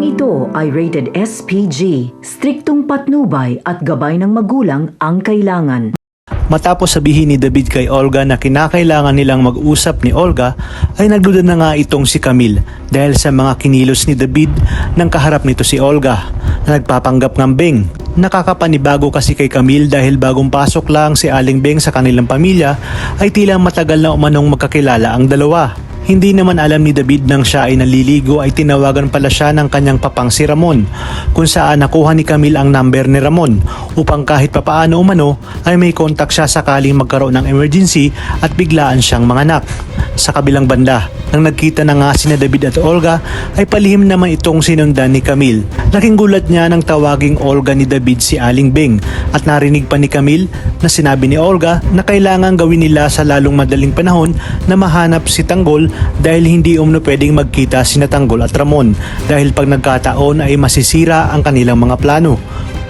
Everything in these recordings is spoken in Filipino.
Programang ito ay rated SPG, striktong patnubay at gabay ng magulang ang kailangan. Matapos sabihin ni David kay Olga na kinakailangan nilang mag-usap ni Olga, ay nagduda na nga itong si Camille dahil sa mga kinilos ni David nang kaharap nito si Olga na nagpapanggap ng Beng. Nakakapanibago kasi kay Camille dahil bagong pasok lang si Aling Beng sa kanilang pamilya ay tila matagal na umanong magkakilala ang dalawa. Hindi naman alam ni David nang siya ay naliligo ay tinawagan pala siya ng kanyang papang si Ramon, kung saan nakuha ni Camille ang number ni Ramon upang kahit papaano umano ay may kontak siya sakaling magkaroon ng emergency at biglaan siyang manganak. Sa kabilang banda, nang nagkita na nga sina David at Olga ay palihim naman itong sinundan ni Camille. Laking gulat niya nang tawaging Olga ni David si Aling Beng at narinig pa ni Camille na sinabi ni Olga na kailangan gawin nila sa lalong madaling panahon na mahanap si Tanggol dahil hindi umno pwedeng magkita sina Tanggol at Ramon dahil pag nagkataon ay masisira ang kanilang mga plano.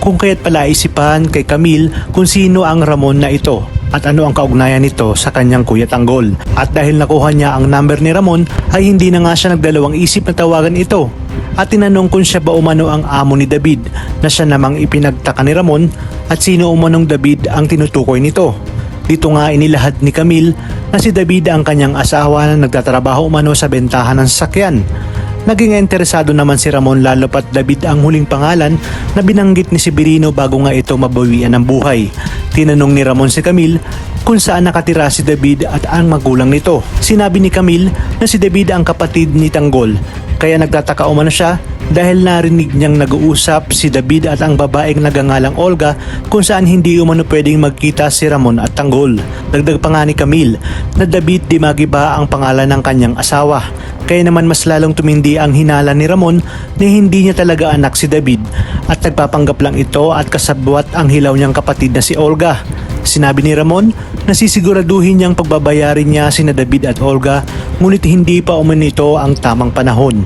Kung kaya't pala isipan kay Camille kung sino ang Ramon na ito at ano ang kaugnayan nito sa kanyang kuya Tanggol. At dahil nakuha niya ang number ni Ramon ay hindi na nga siya nagdalawang isip na tawagan ito at tinanong kung siya ba umano ang amo ni David na siya namang ipinagtaka ni Ramon at sino umanong David ang tinutukoy nito. Dito nga inilahad ni Camille na si David ang kanyang asawa na nagtatrabaho umano sa bentahan ng sasakyan. Naging interesado naman si Ramon lalo pat David ang huling pangalan na binanggit ni Severino bago nga ito mabawian ng buhay. Tinanong ni Ramon si Camille kung saan nakatira si David at ang magulang nito. Sinabi ni Camille na si David ang kapatid ni Tanggol, kaya nagtataka umano siya dahil narinig niyang nag-uusap si David at ang babaeng nagangalang Olga kung saan hindi umano pwedeng magkita si Ramon at Tanggol. Dagdag pa nga ni Camille na David di magiba ang pangalan ng kanyang asawa, kaya naman mas lalong tumindi ang hinala ni Ramon na hindi niya talaga anak si David at nagpapanggap lang ito at kasabwat ang hilaw niyang kapatid na si Olga. Sinabi ni Ramon na sisiguraduhin niyang pagbabayarin niya sina David at Olga ngunit hindi pa umano ito ang tamang panahon.